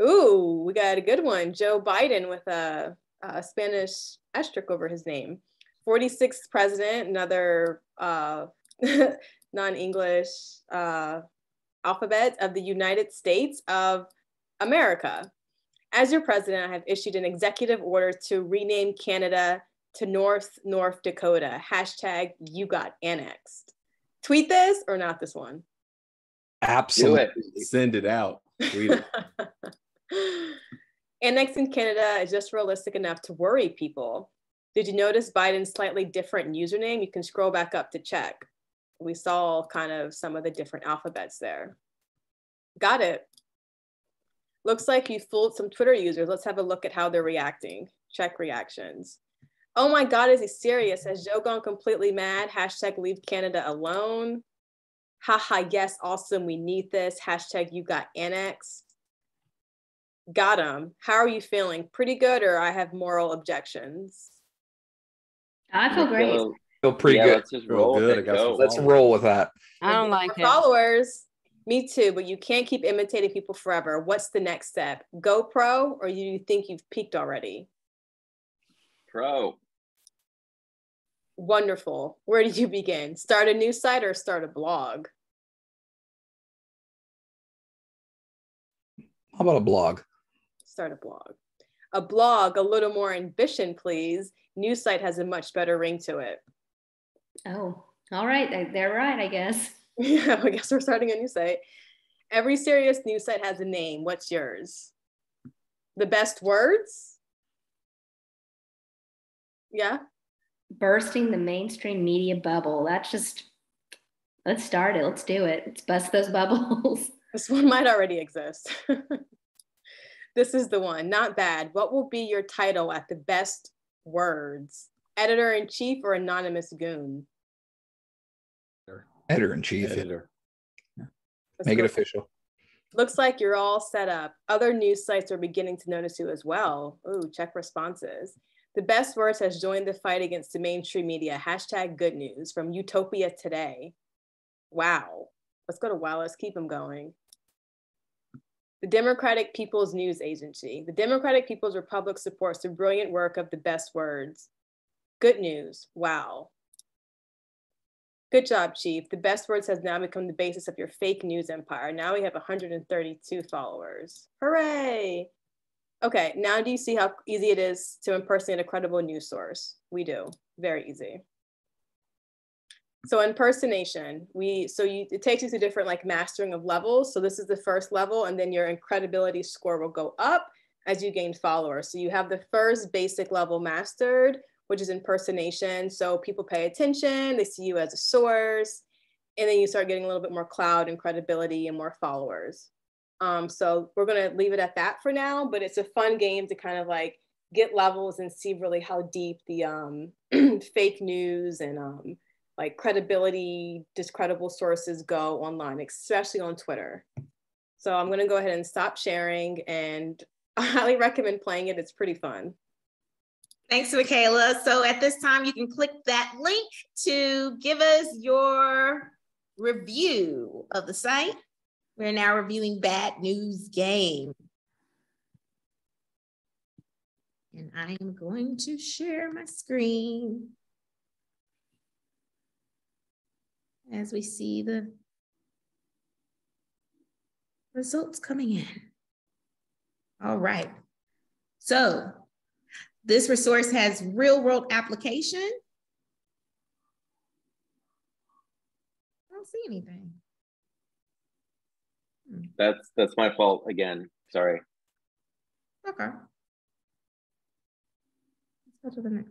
Ooh, we got a good one. Joe Biden with a Spanish asterisk over his name. 46th president, another non-English alphabet of the United States of America. As your president, I have issued an executive order to rename Canada to North Dakota. Hashtag you got annexed. Tweet this or not this one? Absolutely. Do it. Send it out. Tweet it. Annexing Canada is just realistic enough to worry people. Did you notice Biden's slightly different username? You can scroll back up to check. We saw kind of some of the different alphabets there. Got it. Looks like you fooled some Twitter users. Let's have a look at how they're reacting. Check reactions. Oh my God, is he serious? Has Joe gone completely mad? Hashtag leave Canada alone. Haha, yes, awesome, we need this. Hashtag you got annexed. Got him. How are you feeling? Pretty good, or I have moral objections? I feel great. Feel pretty good. Let's just roll good. with it. Go. Let's roll with that. I don't like it. Followers. Me too, but you can't keep imitating people forever. What's the next step? Go pro, or you think you've peaked already? Pro. Wonderful. Where did you begin? Start a news site or start a blog? How about a blog? Start a blog. A blog, a little more ambition, please. News site has a much better ring to it. Oh, all right. They're right, I guess. Yeah, I guess we're starting a new site. Every serious news site has a name. What's yours? The best words? Yeah. Bursting the mainstream media bubble. Let's start it. Let's do it. Let's bust those bubbles. This one might already exist. This is the one. Not bad. What will be your title at the best words? Editor-in-chief or anonymous goon? Editor-in-chief. Editor. Make it official. Looks like you're all set up. Other news sites are beginning to notice you as well. Ooh, check responses. The best words has joined the fight against the mainstream media. Hashtag good news from Utopia Today. Wow. Let's go to wow. Let's keep them going. The Democratic People's News Agency. The Democratic People's Republic supports the brilliant work of the best words. Good news. Wow. Good job, Chief. The best words has now become the basis of your fake news empire. Now we have 132 followers. Hooray. Okay, now do you see how easy it is to impersonate a credible news source? We do. Very easy. So impersonation, it takes you to different like mastering of levels. So this is the first level, and then your credibility score will go up as you gain followers. So you have the first basic level mastered, which is impersonation. So people pay attention, they see you as a source, and then you start getting a little bit more clout and credibility and more followers. So we're gonna leave it at that for now, but it's a fun game to kind of like get levels and see really how deep the fake news and like credibility, discreditable sources go online, especially on Twitter. So I'm gonna go ahead and stop sharing, and I highly recommend playing it. It's pretty fun. Thanks, Michaela. So at this time, you can click that link to give us your review of the site. We're now reviewing Bad News Game. And I am going to share my screen as we see the results coming in. All right. So this resource has real world application. I don't see anything. That's my fault again. Sorry. Okay. Let's go to the next.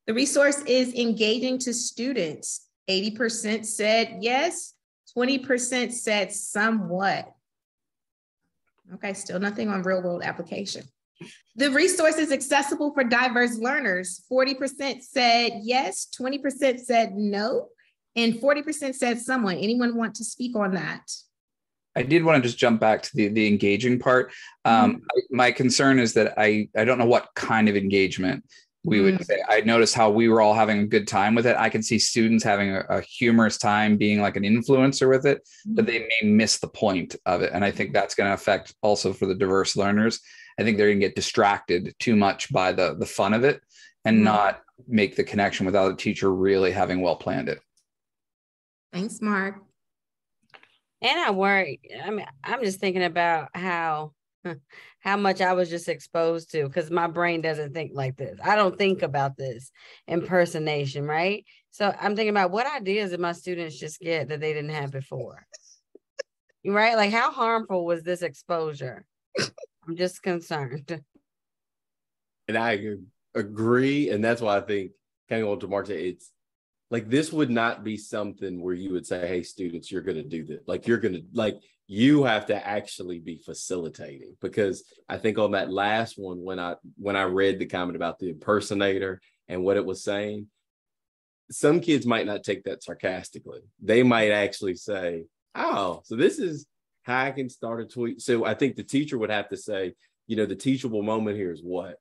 The resource is engaging to students. 80% said yes, 20% said somewhat. Okay, still nothing on real world application. The resource is accessible for diverse learners. 40% said yes, 20% said no, and 40% said someone. Anyone want to speak on that? I did want to just jump back to the engaging part. My concern is that I don't know what kind of engagement we would say. I noticed how we were all having a good time with it. I can see students having a humorous time being like an influencer with it, but they may miss the point of it. And I think that's going to affect also for the diverse learners. I think they're going to get distracted too much by the fun of it and not make the connection without a teacher really having well planned it. Thanks, Mark. And I worry, I mean, I'm just thinking about how much I was just exposed to, because my brain doesn't think like this. I don't think about this impersonation, right? So I'm thinking about what ideas did my students just get that they didn't have before, right? Like, how harmful was this exposure? I'm just concerned. And I agree. And that's why I think, kind of what Mark said, it's like, this would not be something where you would say, hey, students, you're going to do this. Like, you have to actually be facilitating, because I think on that last one, when I read the comment about the impersonator and what it was saying, some kids might not take that sarcastically. They might actually say, oh, so this is how I can start a tweet. So I think the teacher would have to say, the teachable moment here is what?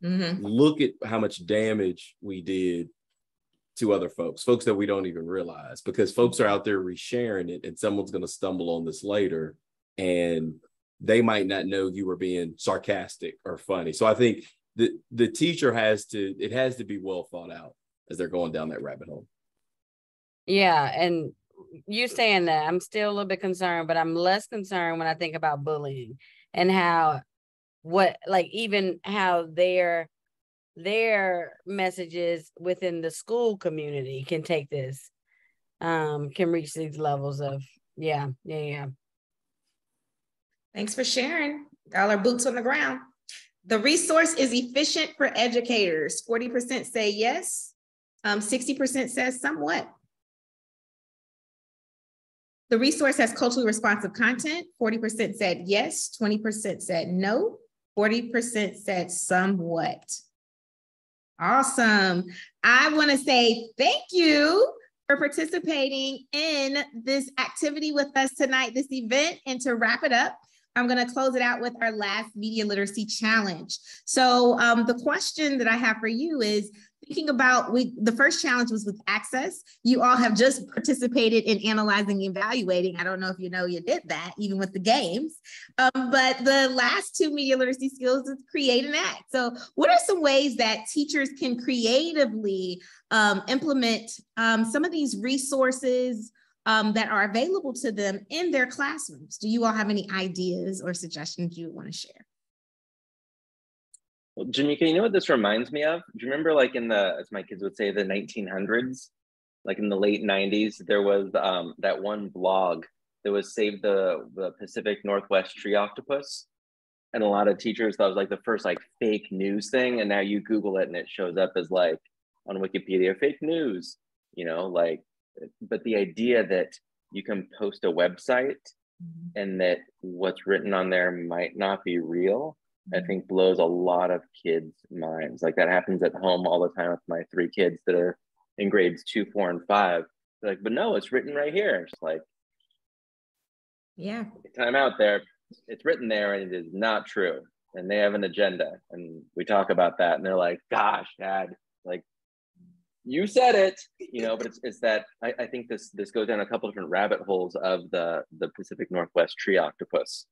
Look at how much damage we did to other folks that we don't even realize, because folks are out there resharing it, and someone's going to stumble on this later and they might not know you were being sarcastic or funny. So I think the teacher has to be well thought out as they're going down that rabbit hole. Yeah. And you saying that, I'm still a little bit concerned, but I'm less concerned when I think about bullying and how their messages within the school community can take this, can reach these levels of, yeah. Thanks for sharing. All our boots on the ground. The resource is efficient for educators. 40% say yes. 60% says somewhat. The resource has culturally responsive content. 40% said yes. 20% said no. 40% said somewhat. Awesome. I want to say thank you for participating in this activity with us tonight, this event. And to wrap it up, I'm going to close it out with our last media literacy challenge. So the question that I have for you is, thinking about, the first challenge was with access. You all have just participated in analyzing and evaluating. I don't know if you did that, even with the games. But the last two media literacy skills is create and act. So what are some ways that teachers can creatively implement some of these resources that are available to them in their classrooms? Do you all have any ideas or suggestions you want to share? Well, Jamika, you know what this reminds me of? Do you remember, like, in the, as my kids would say, the 1900s, like in the late 90s, there was that one blog that was Save the Pacific Northwest Tree Octopus. And a lot of teachers thought it was like the first like fake news thing. And now you Google it and it shows up as like on Wikipedia, fake news, you know, like, but the idea that you can post a website and that what's written on there might not be real, I think blows a lot of kids' minds. Like that happens at home all the time with my 3 kids that are in grades 2, 4, and 5. They're like, but no, it's written right here. I'm just like, yeah, time out there. It's written there and it is not true. And they have an agenda. And we talk about that. And they're like, gosh, Dad, like, you said it, you know, but it's that I think this goes down a couple different rabbit holes of the Pacific Northwest tree octopus.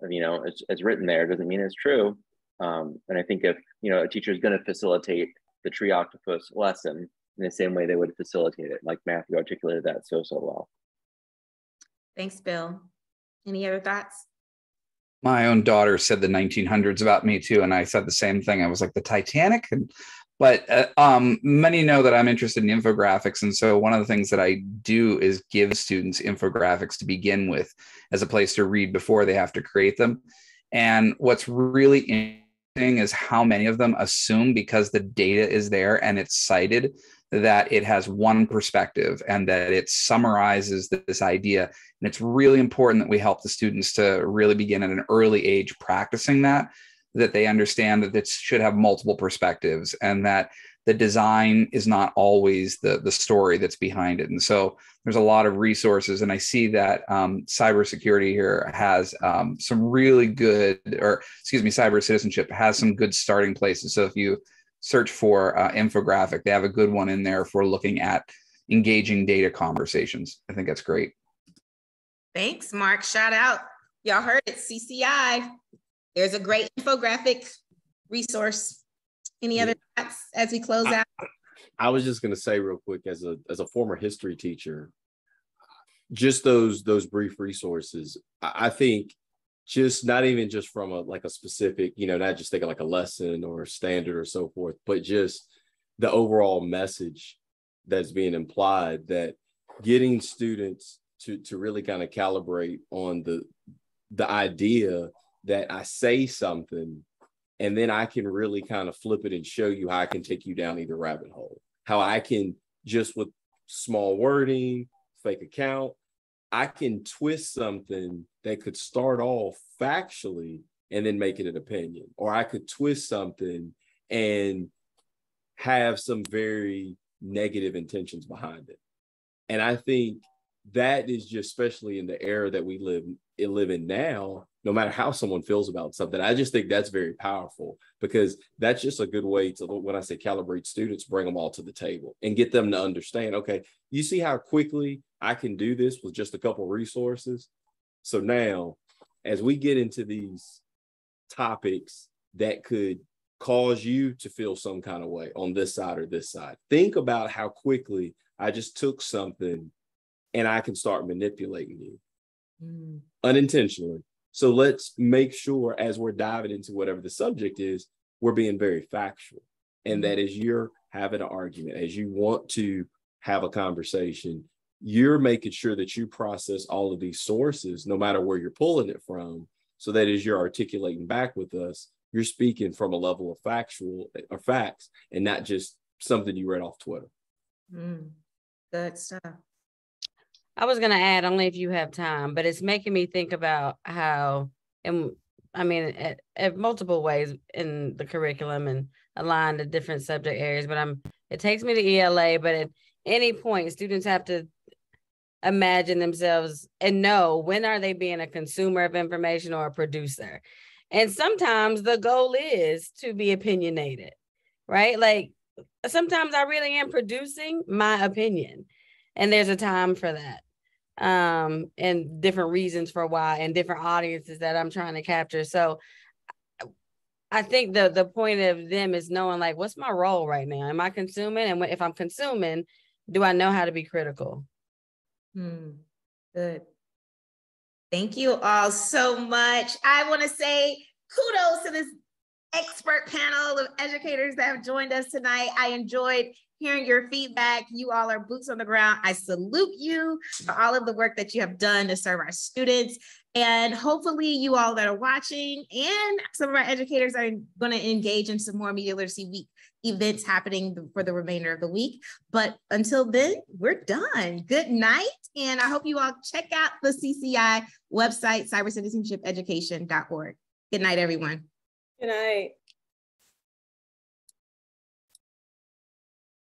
You know, it's written there, doesn't mean it's true. And I think if, you know, a teacher is going to facilitate the tree octopus lesson in the same way they would facilitate it, like Matthew articulated that so well. Thanks, Bill. Any other thoughts? My own daughter said the 1900s about me too, and I said the same thing. I was like, the Titanic? But many know that I'm interested in infographics. And so one of the things that I do is give students infographics to begin with as a place to read before they have to create them. And what's really interesting is how many of them assume because the data is there and it's cited that it has one perspective and that it summarizes this idea. And it's really important that we help the students to really begin at an early age practicing that they understand that it should have multiple perspectives and that the design is not always the story that's behind it. And so there's a lot of resources. And I see that cybersecurity here has some really good, Cyber Citizenship has some good starting places. So if you search for infographic, they have a good one in there for looking at engaging data conversations. I think that's great. Thanks, Mark. Shout out. Y'all heard it, CCI. There's a great infographic resource. Any other thoughts as we close out? I was just going to say real quick, as a former history teacher, just those brief resources, I think just not even just from a specific, you know, not just thinking like a lesson or a standard or so forth, but just the overall message that's being implied, that getting students to really kind of calibrate on the idea that I say something and then I can really kind of flip it and show you how I can take you down either rabbit hole, how I can just with small wording, fake account, I can twist something that could start off factually and then make it an opinion, or I could twist something and have some very negative intentions behind it. And I think that is just, especially in the era that we live in now, no matter how someone feels about something, I just think that's very powerful, because that's just a good way to, when I say calibrate students, bring them all to the table and get them to understand, okay, you see how quickly I can do this with just a couple of resources. So now, as we get into these topics that could cause you to feel some kind of way on this side or this side, think about how quickly I just took something and I can start manipulating you unintentionally. So let's make sure, as we're diving into whatever the subject is, we're being very factual. And that as you're having an argument, as you want to have a conversation, you're making sure that you process all of these sources, no matter where you're pulling it from, so that as you're articulating back with us, you're speaking from a level of factual or facts and not just something you read off Twitter. Good stuff. I was going to add, only if you have time, but it's making me think about how, and I mean, at multiple ways in the curriculum and aligned to different subject areas, but it takes me to ELA, but at any point, students have to imagine themselves and know, when are they being a consumer of information or a producer? And sometimes the goal is to be opinionated, right? Like sometimes I really am producing my opinion, and there's a time for that. And different reasons for why, and different audiences that I'm trying to capture. So I think the point of them is knowing, like, what's my role right now? Am I consuming? And if I'm consuming, do I know how to be critical? Good. Thank you all so much. I want to say kudos to this expert panel of educators that have joined us tonight. I enjoyed hearing your feedback. You all are boots on the ground. I salute you for all of the work that you have done to serve our students. And hopefully you all that are watching and some of our educators are going to engage in some more Media Literacy Week events happening for the remainder of the week. But until then, we're done. Good night. And I hope you all check out the CCI website, cybercitizenshipeducation.org. Good night, everyone. Good night.